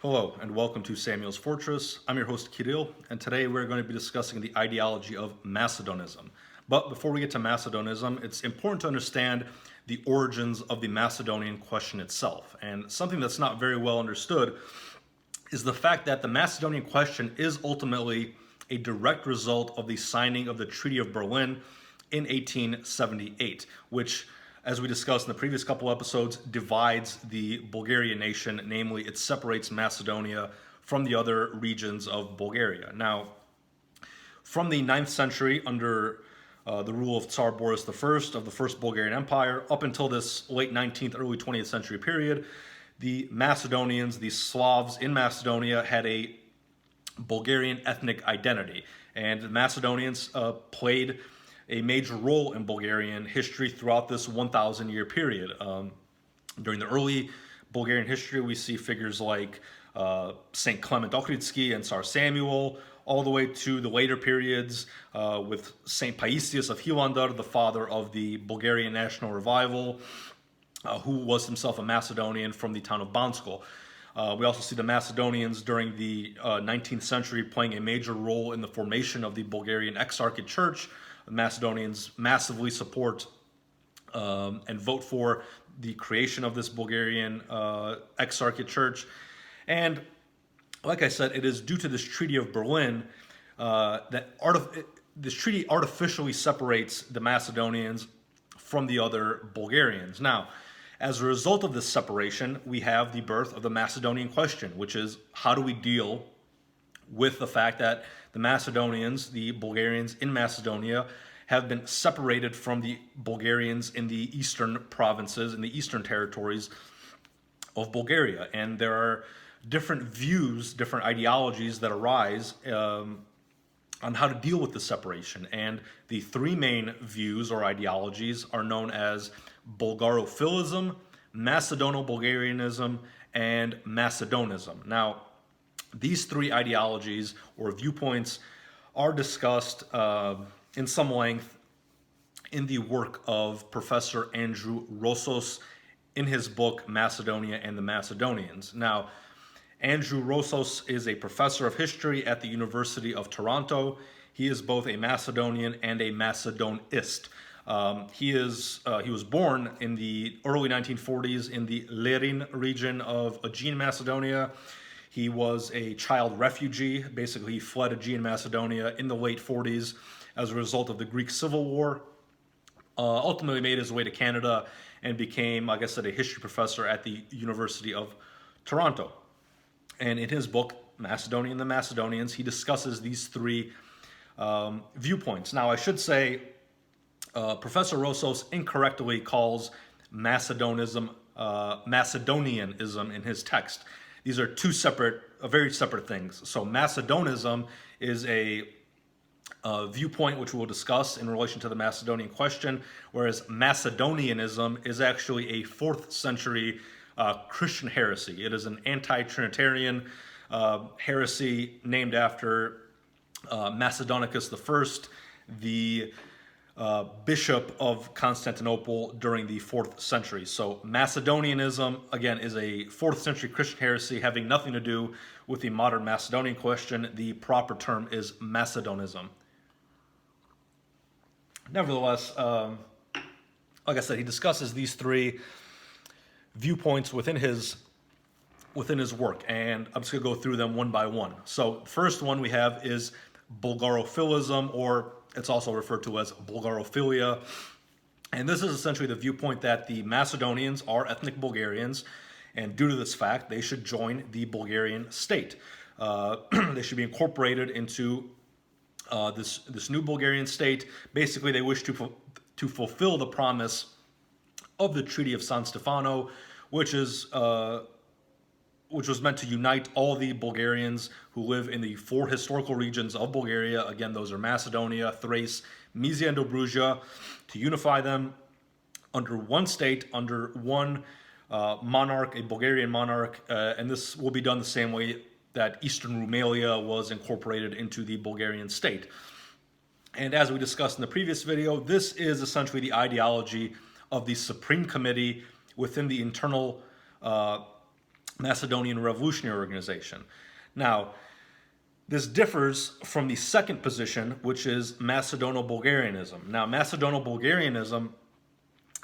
Hello and welcome to Samuel's Fortress. I'm your host Kirill, and today we're going to be discussing the ideology of Macedonism. But before we get to Macedonism, it's important to understand the origins of the Macedonian question itself. And something that's not very well understood is the fact that the Macedonian question is ultimately a direct result of the signing of the Treaty of Berlin in 1878, which, as we discussed in the previous couple episodes, divides the Bulgarian nation. Namely, it separates Macedonia from the other regions of Bulgaria. Now, from the 9th century, under the rule of Tsar Boris I of the First Bulgarian Empire, up until this late 19th, early 20th century period, the Macedonians, the Slavs in Macedonia, had a Bulgarian ethnic identity. And the Macedonians played a major role in Bulgarian history throughout this 1,000-year period. During the early Bulgarian history, we see figures like St. Clement Ohridsky and Tsar Samuel, all the way to the later periods with St. Paisius of Hilandar, the father of the Bulgarian National Revival, who was himself a Macedonian from the town of Bansko. We also see the Macedonians during the 19th century playing a major role in the formation of the Bulgarian Exarchate Church. The Macedonians massively support and vote for the creation of this Bulgarian Exarchate Church. And like I said, it is due to this Treaty of Berlin this treaty artificially separates the Macedonians from the other Bulgarians. Now, as a result of this separation, we have the birth of the Macedonian question, which is, how do we deal with the fact that the Macedonians, the Bulgarians in Macedonia, have been separated from the Bulgarians in the eastern provinces, in the eastern territories of Bulgaria. And there are different views, different ideologies that arise on how to deal with the separation. And the three main views or ideologies are known as Bulgarophilism, Macedono-Bulgarianism, and Macedonism. Now, these three ideologies or viewpoints are discussed in some length in the work of Professor Andrew Rossos in his book Macedonia and the Macedonians. Now, Andrew Rossos is a professor of history at the University of Toronto. He is both a Macedonian and a Macedonist. He was born in the early 1940s in the Lerin region of Aegean Macedonia. He was a child refugee. Basically, he fled Aegean Macedonia in the late 40s as a result of the Greek Civil War. Ultimately made his way to Canada and became, like I said, a history professor at the University of Toronto. And in his book, Macedonia and the Macedonians, he discusses these three viewpoints. Now, I should say, Professor Rossos incorrectly calls Macedonianism in his text. These are two very separate things. So Macedonism is a viewpoint which we will discuss in relation to the Macedonian question, whereas Macedonianism is actually a 4th century Christian heresy. It is an anti-Trinitarian heresy named after Macedonicus I, the bishop of Constantinople during the 4th century. So Macedonianism, again, is a 4th century Christian heresy having nothing to do with the modern Macedonian question. The proper term is Macedonism. Nevertheless, like I said, he discusses these three viewpoints within his work, and I'm just going to go through them one by one. So the first one we have is Bulgarophilism, or it's also referred to as Bulgarophilia. And this is essentially the viewpoint that the Macedonians are ethnic Bulgarians, and due to this fact, they should join the Bulgarian state. They should be incorporated into this new Bulgarian state. Basically, they wish to fulfill the promise of the Treaty of San Stefano, which was meant to unite all the Bulgarians who live in the 4 historical regions of Bulgaria. Again, those are Macedonia, Thrace, Mysia, and Dobruja, to unify them under one state, under one monarch, a Bulgarian monarch, and this will be done the same way that Eastern Rumelia was incorporated into the Bulgarian state. And as we discussed in the previous video, this is essentially the ideology of the Supreme Committee within the internal Macedonian Revolutionary Organization. Now, this differs from the second position, which is Macedono-Bulgarianism. Now, Macedono-Bulgarianism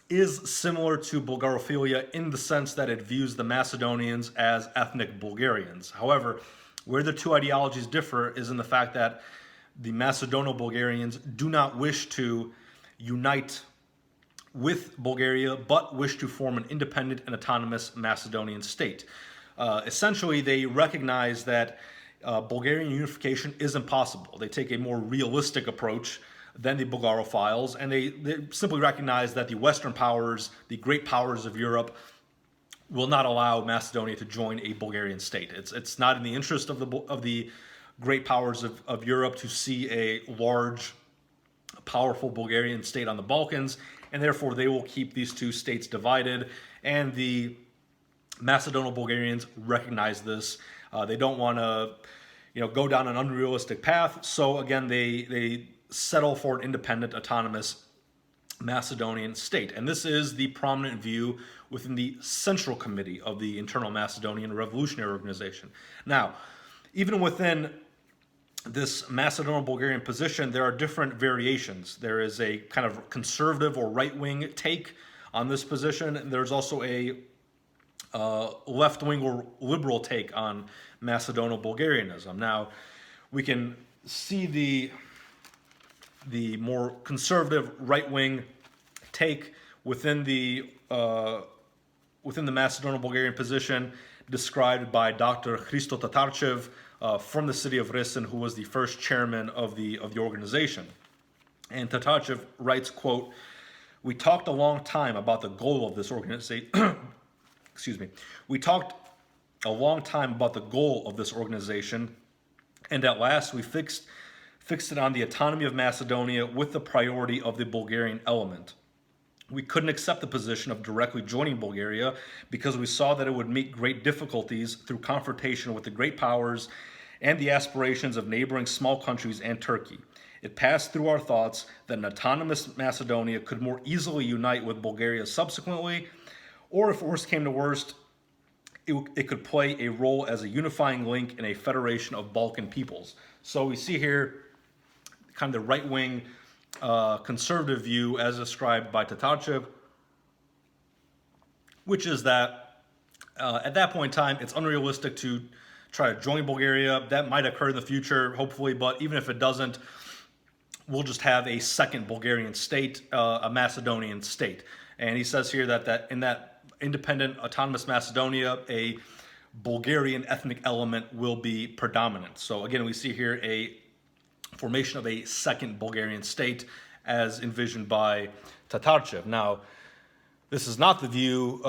is similar to Bulgarophilia in the sense that it views the Macedonians as ethnic Bulgarians. However, where the two ideologies differ is in the fact that the Macedono-Bulgarians do not wish to unite with Bulgaria, but wish to form an independent and autonomous Macedonian state. Essentially, they recognize that Bulgarian unification is impossible. They take a more realistic approach than the Bulgarophiles, and they simply recognize that the Western powers, the great powers of Europe, will not allow Macedonia to join a Bulgarian state. It's not in the interest of the great powers of Europe to see a large, powerful Bulgarian state on the Balkans, and therefore they will keep these two states divided, and the Macedono-Bulgarians recognize this. They don't want to, go down an unrealistic path. So again, they settle for an independent, autonomous Macedonian state. And this is the prominent view within the Central Committee of the Internal Macedonian Revolutionary Organization. Now, even within this Macedono-Bulgarian position, there are different variations. There is a kind of conservative or right-wing take on this position. There's also a left-wing or liberal take on Macedono-Bulgarianism. Now, we can see the more conservative right-wing take within the Macedono-Bulgarian position described by Dr. Hristo Tatarchev from the city of Resen, who was the first chairman of the organization. And Tatarchev writes, quote, "We talked a long time about the goal of this organization." Excuse me. "We talked a long time about the goal of this organization, and at last we fixed it on the autonomy of Macedonia with the priority of the Bulgarian element. We couldn't accept the position of directly joining Bulgaria because we saw that it would meet great difficulties through confrontation with the great powers and the aspirations of neighboring small countries and Turkey. It passed through our thoughts that an autonomous Macedonia could more easily unite with Bulgaria subsequently, or if worst came to worst, it could play a role as a unifying link in a federation of Balkan peoples." So we see here kind of the right-wing conservative view as described by Tatarchev, which is that at that point in time, it's unrealistic to try to join Bulgaria. That might occur in the future, hopefully, but even if it doesn't, we'll just have a second Bulgarian state, a Macedonian state. And he says here that in that independent, autonomous Macedonia, a Bulgarian ethnic element will be predominant. So again, we see here a formation of a second Bulgarian state as envisioned by Tatarchev. Now, this is not the view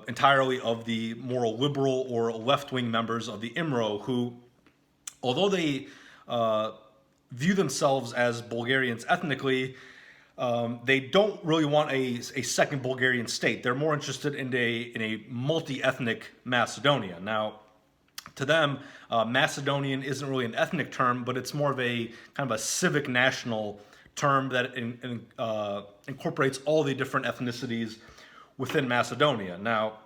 entirely of the more liberal or left-wing members of the IMRO, who, although they view themselves as Bulgarians ethnically, they don't really want a second Bulgarian state. They're more interested in a multi-ethnic Macedonia. Now, to them, Macedonian isn't really an ethnic term, but it's more of a kind of a civic national term that incorporates all the different ethnicities within Macedonia. Now,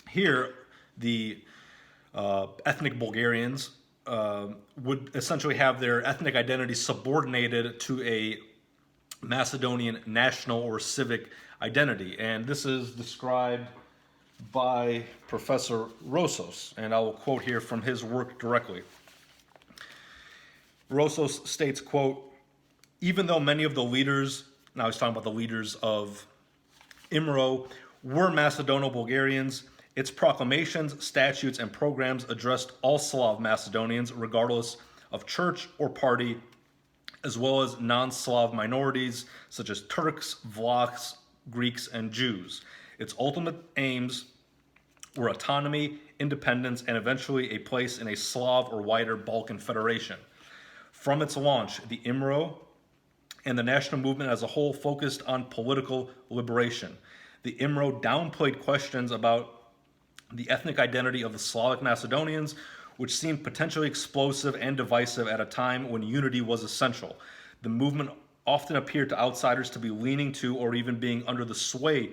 here, the ethnic Bulgarians would essentially have their ethnic identity subordinated to a Macedonian national or civic identity. And this is described by Professor Rosos, and I will quote here from his work directly. Rosos states, quote, "Even though many of the leaders," now he's talking about the leaders of IMRO, "were Macedono-Bulgarians, its proclamations, statutes, and programs addressed all Slav Macedonians, regardless of church or party, as well as non-Slav minorities such as Turks, Vlachs, Greeks, and Jews. Its ultimate aims were autonomy, independence, and eventually a place in a Slav or wider Balkan federation. From its launch, the IMRO and the national movement as a whole focused on political liberation. The IMRO downplayed questions about the ethnic identity of the Slavic Macedonians, which seemed potentially explosive and divisive at a time when unity was essential. The movement often appeared to outsiders to be leaning to or even being under the sway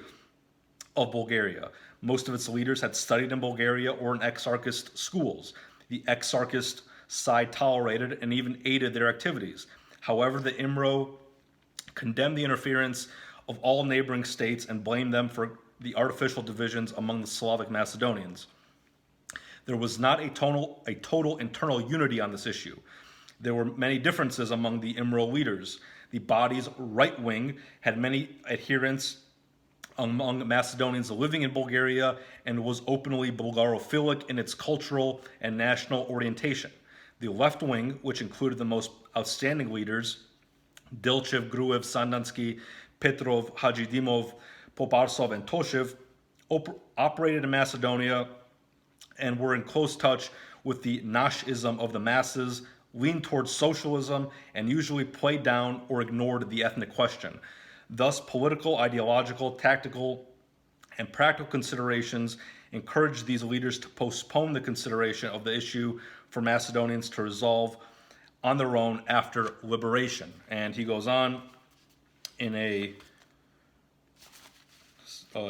of Bulgaria. Most of its leaders had studied in Bulgaria or in Exarchist schools. The Exarchist side tolerated and even aided their activities. However, the IMRO condemned the interference of all neighboring states and blamed them for the artificial divisions among the Slavic Macedonians. There was not a total internal unity on this issue. There were many differences among the IMRO leaders. The body's right wing had many adherents among Macedonians living in Bulgaria and was openly Bulgarophilic in its cultural and national orientation. The left wing, which included the most outstanding leaders, Dilchev, Gruev, Sandansky, Petrov, Hajidimov, Poparsov, and Toshev, operated in Macedonia and were in close touch with the Nashism of the masses, leaned towards socialism, and usually played down or ignored the ethnic question. Thus, political, ideological, tactical, and practical considerations encouraged these leaders to postpone the consideration of the issue for Macedonians to resolve on their own after liberation. And he goes on in a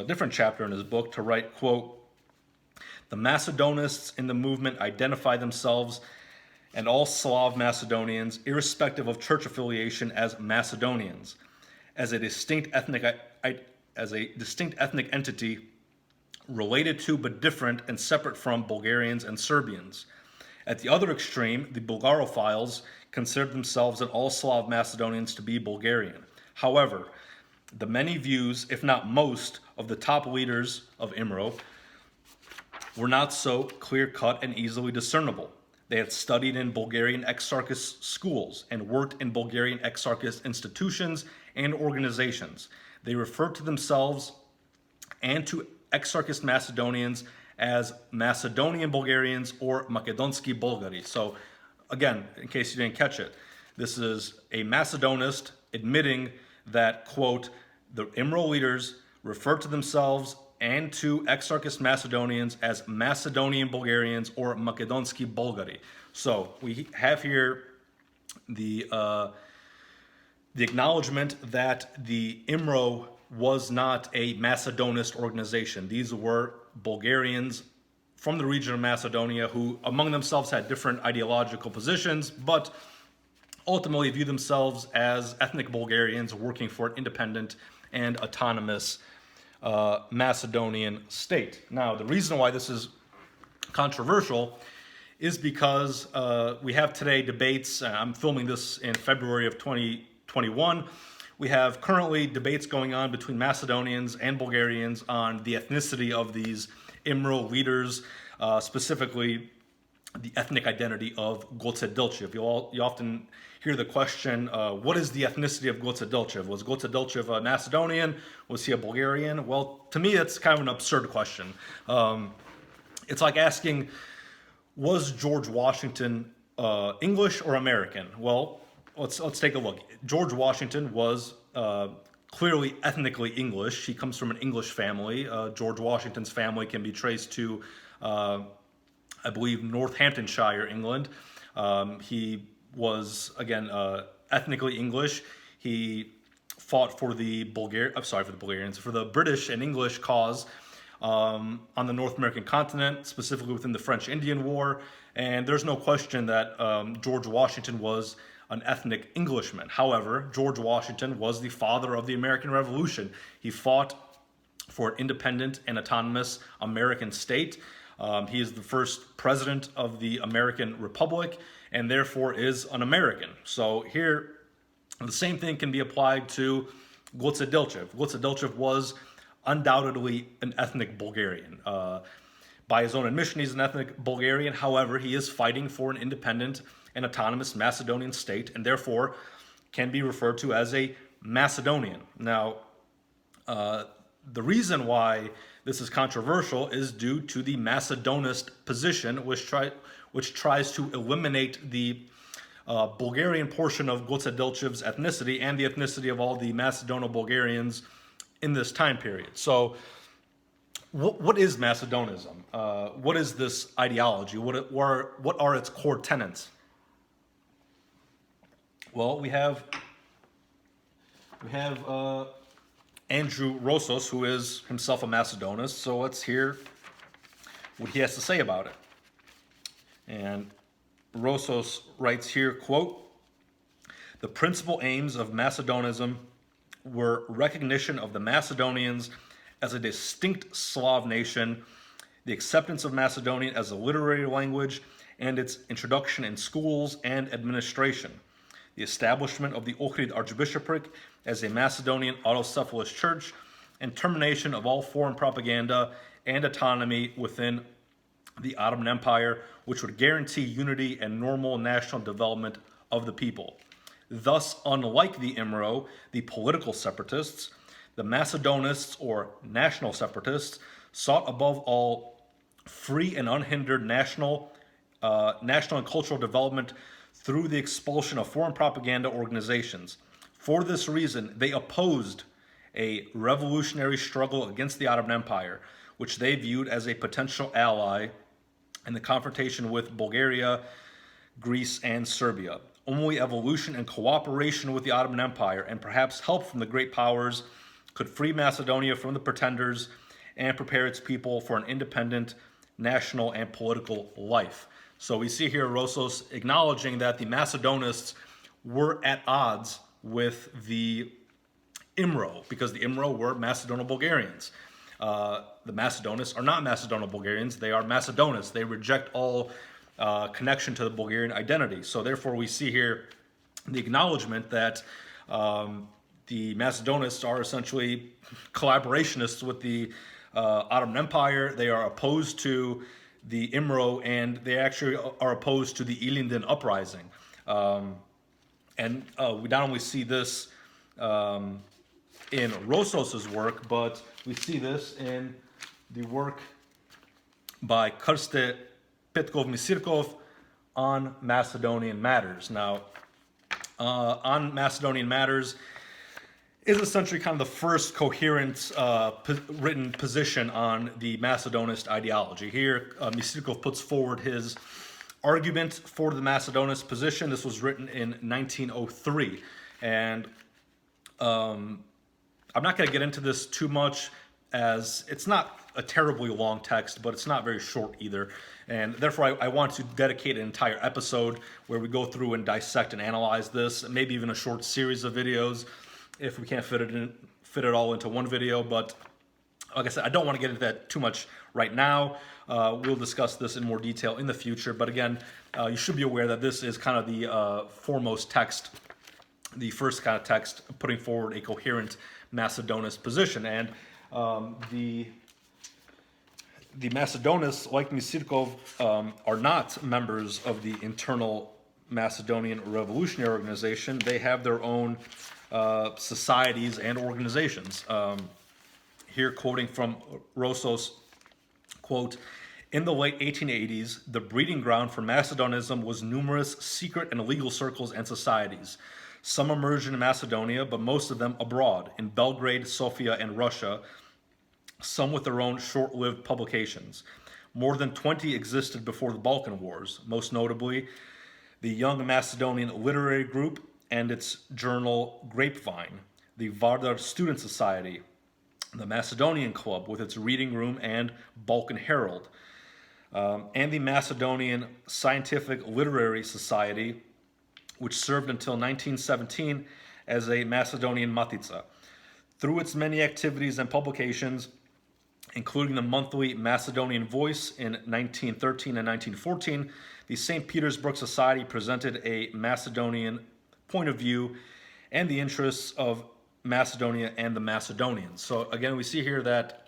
different chapter in his book to write, quote, "The Macedonists in the movement identify themselves and all Slav Macedonians, irrespective of church affiliation, as Macedonians, as a distinct ethnic entity related to but different and separate from Bulgarians and Serbians. At the other extreme, the Bulgarophiles considered themselves and all Slav Macedonians to be Bulgarian. However, the many views, if not most, of the top leaders of IMRO were not so clear-cut and easily discernible. They had studied in Bulgarian Exarchist schools and worked in Bulgarian Exarchist institutions and organizations. They referred to themselves and to Exarchist Macedonians as Macedonian Bulgarians or Makedonski Bulgari." So again, in case you didn't catch it, this is a Macedonist admitting that, quote, "The IMRO leaders referred to themselves and to Exarchist Macedonians as Macedonian Bulgarians or Makedonski Bulgari." So we have here the acknowledgement that the IMRO was not a Macedonist organization. These were Bulgarians from the region of Macedonia who among themselves had different ideological positions, but ultimately view themselves as ethnic Bulgarians working for an independent and autonomous Macedonian state. Now, the reason why this is controversial is because we have today debates. I'm filming this in February of 2021. We have currently debates going on between Macedonians and Bulgarians on the ethnicity of these IMRO leaders, specifically the ethnic identity of Goce Dilchev. You often hear the question, what is the ethnicity of Goce Dilchev? Was Goce Dilchev a Macedonian? Was he a Bulgarian? Well, to me, it's kind of an absurd question. It's like asking, was George Washington English or American? Well, let's take a look. George Washington was clearly ethnically English. He comes from an English family. George Washington's family can be traced to, I believe, Northamptonshire, England. He was, again, ethnically English. He fought for the British and English cause on the North American continent, specifically within the French Indian War. And there's no question that George Washington was an ethnic Englishman. However, George Washington was the father of the American Revolution. He fought for an independent and autonomous American state. He is the first president of the American Republic and therefore is an American. So here, the same thing can be applied to Goce Dilchev. Goce Dilchev was undoubtedly an ethnic Bulgarian. By his own admission, he's an ethnic Bulgarian. However, he is fighting for an independent and autonomous Macedonian state and therefore can be referred to as a Macedonian. Now, the reason why this is controversial is due to the Macedonist position, which tries to eliminate the Bulgarian portion of Goce Dilchev's ethnicity and the ethnicity of all the Macedono-Bulgarians in this time period. So what is Macedonism? What is this ideology? What are its core tenets? Well, we have Andrew Rosos, who is himself a Macedonist. So let's hear what he has to say about it. And Rosos writes here, quote, "The principal aims of Macedonism were recognition of the Macedonians as a distinct Slav nation, the acceptance of Macedonian as a literary language, and its introduction in schools and administration, the establishment of the Ohrid Archbishopric as a Macedonian autocephalous church, and termination of all foreign propaganda and autonomy within the Ottoman Empire, which would guarantee unity and normal national development of the people. Thus, unlike the IMRO, the political separatists, the Macedonists, or national separatists, sought above all free and unhindered national and cultural development through the expulsion of foreign propaganda organizations. For this reason, they opposed a revolutionary struggle against the Ottoman Empire, which they viewed as a potential ally in the confrontation with Bulgaria, Greece, and Serbia. Only evolution and cooperation with the Ottoman Empire, and perhaps help from the great powers, could free Macedonia from the pretenders and prepare its people for an independent national and political life." So we see here Rosos acknowledging that the Macedonists were at odds with the IMRO, because the IMRO were Macedono-Bulgarians. The Macedonists are not Macedono-Bulgarians, they are Macedonists. They reject all connection to the Bulgarian identity. So therefore we see here the acknowledgement that the Macedonists are essentially collaborationists with the Ottoman Empire. They are opposed to the IMRO, and they actually are opposed to the Ilinden uprising. And we not only see this in Rosos's work, but we see this in the work by Krste Petkov-Misirkov on Macedonian matters. Now, on Macedonian matters is essentially kind of the first coherent written position on the Macedonist ideology. Here, Misirkov puts forward his argument for the Macedonist position. This was written in 1903, and I'm not going to get into this too much, as it's not a terribly long text, but it's not very short either. And therefore, I want to dedicate an entire episode where we go through and dissect and analyze this, maybe even a short series of videos if we can't fit it all into one video. But like I said, I don't want to get into that too much right now. We'll discuss this in more detail in the future. But again, you should be aware that this is kind of the foremost text, the first kind of text putting forward a coherent Macedonist position. And the Macedonists, like Misirkov, are not members of the internal Macedonian Revolutionary Organization. They have their own societies and organizations. Here, quoting from Rosos, quote, "In the late 1880s, the breeding ground for Macedonism was numerous secret and illegal circles and societies. Some emerged in Macedonia, but most of them abroad, in Belgrade, Sofia, and Russia, some with their own short-lived publications. More than 20 existed before the Balkan Wars, most notably the Young Macedonian Literary Group and its journal Grapevine, the Vardar Student Society, the Macedonian Club with its reading room and Balkan Herald, and the Macedonian Scientific Literary Society, which served until 1917 as a Macedonian Matica. Through its many activities and publications, including the monthly Macedonian Voice in 1913 and 1914, the St. Petersburg Society presented a Macedonian point of view and the interests of Macedonia and the Macedonians." So again, we see here that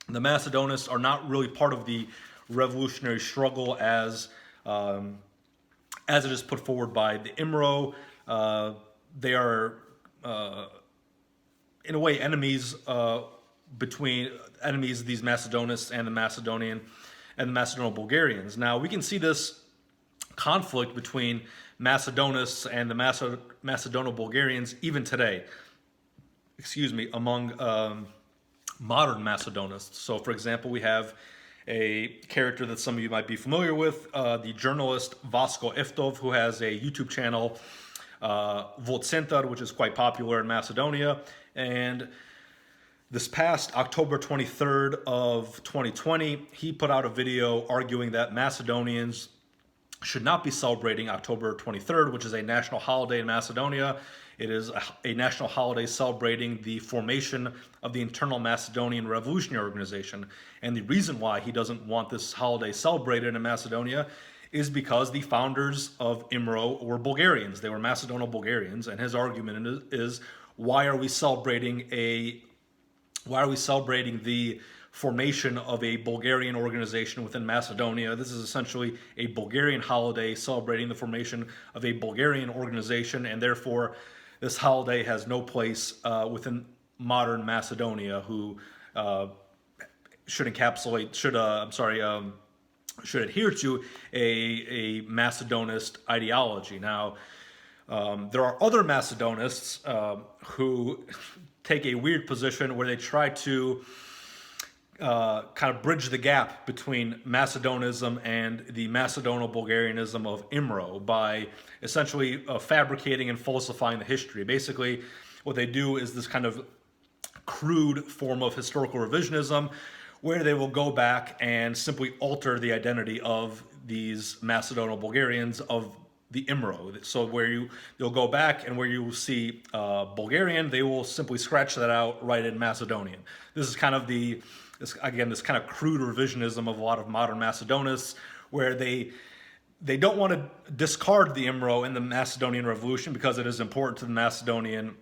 the Macedonists are not really part of the revolutionary struggle as it is put forward by the IMRO. They are, in a way, enemies these Macedonists and the Macedono-Bulgarians. Now, we can see this conflict between Macedonists and the Macedono-Bulgarians even today, among modern Macedonists. So, for example, we have a character that some of you might be familiar with, the journalist Vasko Eftov, who has a YouTube channel, Volt Center, which is quite popular in Macedonia. And This past October 23rd of 2020, he put out a video arguing that Macedonians should not be celebrating October 23rd, which is a national holiday in Macedonia. It is a national holiday celebrating the formation of the Internal Macedonian Revolutionary Organization. And the reason why he doesn't want this holiday celebrated in Macedonia is because the founders of IMRO were Bulgarians. They were Macedonian Bulgarians, and his argument is why are we celebrating the formation of a Bulgarian organization within Macedonia? This is essentially a Bulgarian holiday celebrating the formation of a Bulgarian organization, and therefore this holiday has no place within modern Macedonia, who should adhere to a Macedonist ideology. Now, there are other Macedonists who take a weird position where they try to kind of bridge the gap between Macedonism and the Macedono-Bulgarianism of IMRO by essentially fabricating and falsifying the history. Basically, what they do is this kind of crude form of historical revisionism where they will go back and simply alter the identity of these Macedono-Bulgarians of the IMRO. So you'll go back and where you will see Bulgarian, they will simply scratch that out, write in Macedonian. This is kind of this kind of crude revisionism of a lot of modern Macedonists, where they don't want to discard the IMRO in the Macedonian Revolution because it is important to the Macedonian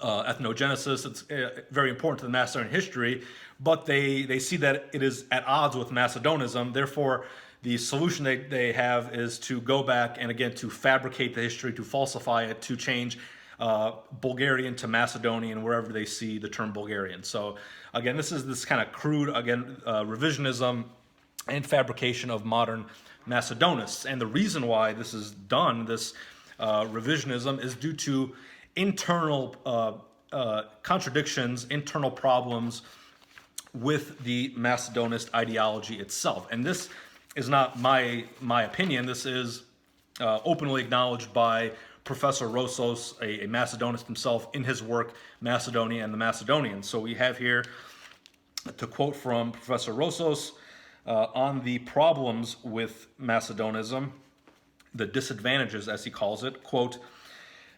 ethnogenesis. It's very important to the Macedonian history, but they see that it is at odds with Macedonism. Therefore, the solution they have is to go back and again to fabricate the history, to falsify it, to change Bulgarian to Macedonian wherever they see the term Bulgarian. So again, this is this kind of crude, revisionism and fabrication of modern Macedonists. And the reason why this is done, this revisionism, is due to internal contradictions, internal problems with the Macedonist ideology itself. And this is not my opinion. This is openly acknowledged by Professor Rossos, a Macedonist himself, in his work Macedonia and the Macedonians. So we have here, to quote from Professor Rossos, on the problems with Macedonism, the disadvantages, as he calls it, quote,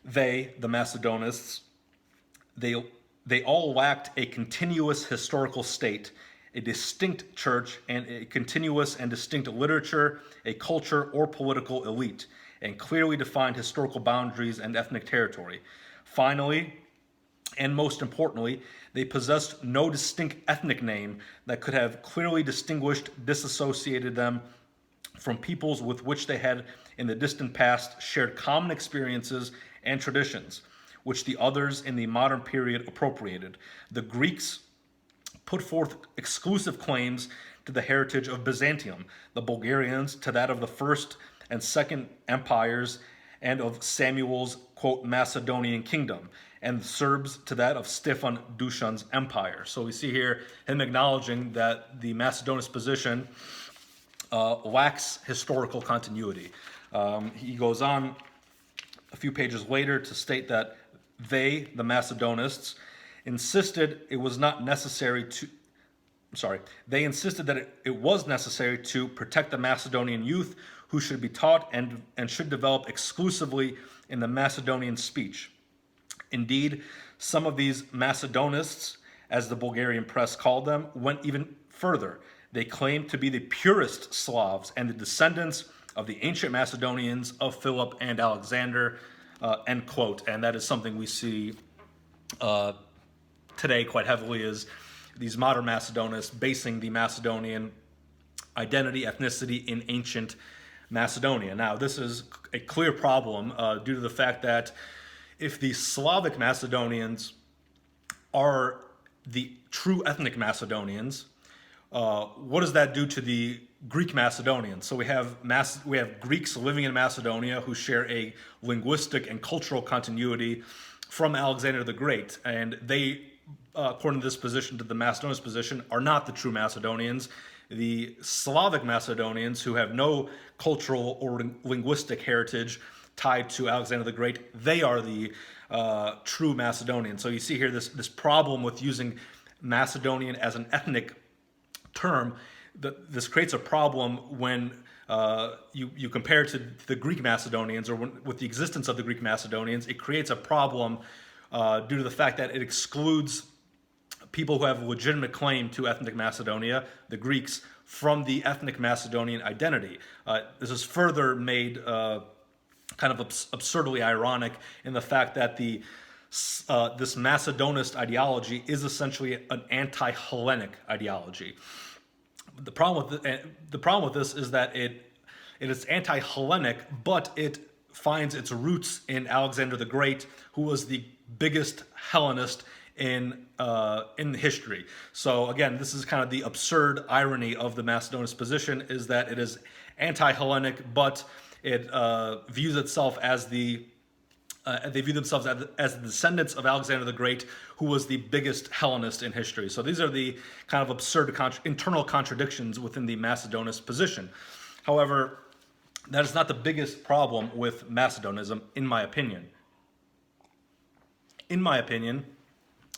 the Macedonists, they all lacked a continuous historical state, a distinct church, and a continuous and distinct literature, a culture or political elite, and clearly defined historical boundaries and ethnic territory. Finally, and most importantly, they possessed no distinct ethnic name that could have clearly disassociated them from peoples with which they had in the distant past shared common experiences and traditions, which the others in the modern period appropriated. The Greeks put forth exclusive claims to the heritage of Byzantium, the Bulgarians to that of the First and Second Empires and of Samuel's, quote, Macedonian kingdom, and the Serbs to that of Stefan Dušan's empire. So we see here him acknowledging that the Macedonist position lacks historical continuity. He goes on a few pages later to state that the Macedonists, insisted it was necessary to protect the Macedonian youth who should be taught and should develop exclusively in the Macedonian speech. Indeed, some of these Macedonists, as the Bulgarian press called them, went even further. They claimed to be the purest Slavs and the descendants of the ancient Macedonians of Philip and Alexander, end quote. And that is something we see today quite heavily, is these modern Macedonists basing the Macedonian identity, ethnicity in ancient Macedonia. Now, this is a clear problem due to the fact that if the Slavic Macedonians are the true ethnic Macedonians, what does that do to the Greek Macedonians? So we have Greeks living in Macedonia who share a linguistic and cultural continuity from Alexander the Great, and they, according to this position, to the Macedonian position, are not the true Macedonians. The Slavic Macedonians, who have no cultural or linguistic heritage tied to Alexander the Great, they are the true Macedonians. So you see here this problem with using Macedonian as an ethnic term, this creates a problem when you compare it to the Greek Macedonians, or with the existence of the Greek Macedonians. It creates a problem due to the fact that it excludes people who have a legitimate claim to ethnic Macedonia, the Greeks, from the ethnic Macedonian identity. This is further made kind of absurdly ironic in the fact that this Macedonist ideology is essentially an anti-Hellenic ideology. The problem with this is that it is anti-Hellenic, but it finds its roots in Alexander the Great, who was the biggest Hellenist in history. So again, this is kind of the absurd irony of the Macedonist position, is that it is anti-Hellenic, but it views itself as they view themselves as the descendants of Alexander the Great, who was the biggest Hellenist in history. So these are the kind of absurd internal contradictions within the Macedonist position. However, that is not the biggest problem with Macedonism, in my opinion. In my opinion,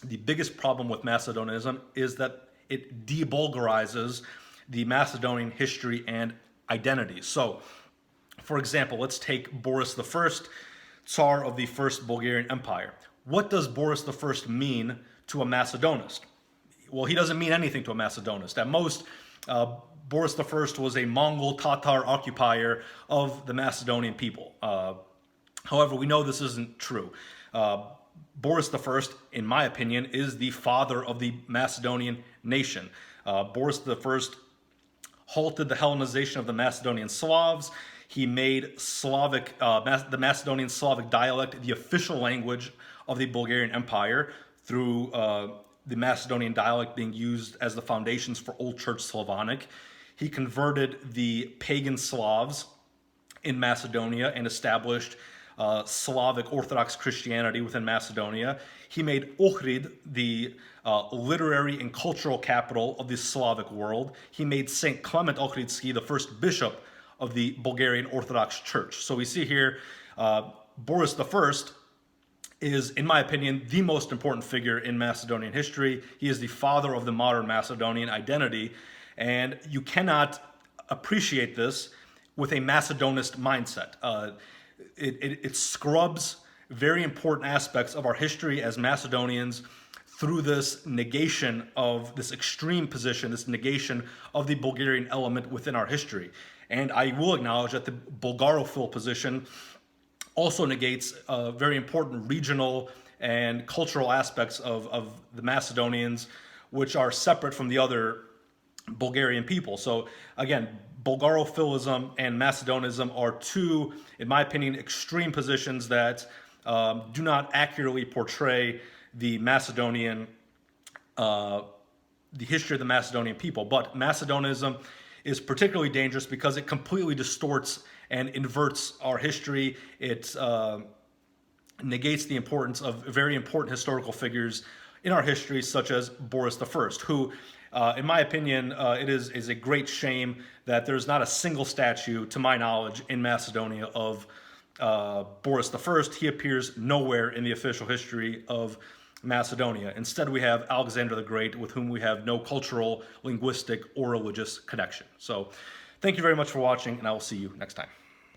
the biggest problem with Macedonism is that it de-Bulgarizes the Macedonian history and identity. So, for example, let's take Boris I, Tsar of the First Bulgarian Empire. What does Boris I mean to a Macedonist? Well, he doesn't mean anything to a Macedonist. At most, Boris I was a Mongol Tatar occupier of the Macedonian people. However, we know this isn't true. Boris I, in my opinion, is the father of the Macedonian nation. Boris I halted the Hellenization of the Macedonian Slavs. He made the Macedonian Slavic dialect the official language of the Bulgarian Empire through the Macedonian dialect being used as the foundations for Old Church Slavonic. He converted the pagan Slavs in Macedonia and established Slavic Orthodox Christianity within Macedonia. He made Ohrid the literary and cultural capital of the Slavic world. He made St. Clement Ohridsky the first bishop of the Bulgarian Orthodox Church. So we see here Boris I is, in my opinion, the most important figure in Macedonian history. He is the father of the modern Macedonian identity, and you cannot appreciate this with a Macedonist mindset. It scrubs very important aspects of our history as Macedonians through this negation of this extreme position, this negation of the Bulgarian element within our history. And I will acknowledge that the Bulgarophil position also negates very important regional and cultural aspects of the Macedonians, which are separate from the other Bulgarian people. So again, Bulgarophilism and Macedonism are two, in my opinion, extreme positions that do not accurately portray the Macedonian, the history of the Macedonian people. But Macedonism is particularly dangerous because it completely distorts and inverts our history. It negates the importance of very important historical figures in our history, such as Boris I, who, in my opinion, it is a great shame that there's not a single statue, to my knowledge, in Macedonia of Boris I. He appears nowhere in the official history of Macedonia. Instead, we have Alexander the Great, with whom we have no cultural, linguistic, or religious connection. So thank you very much for watching, and I will see you next time.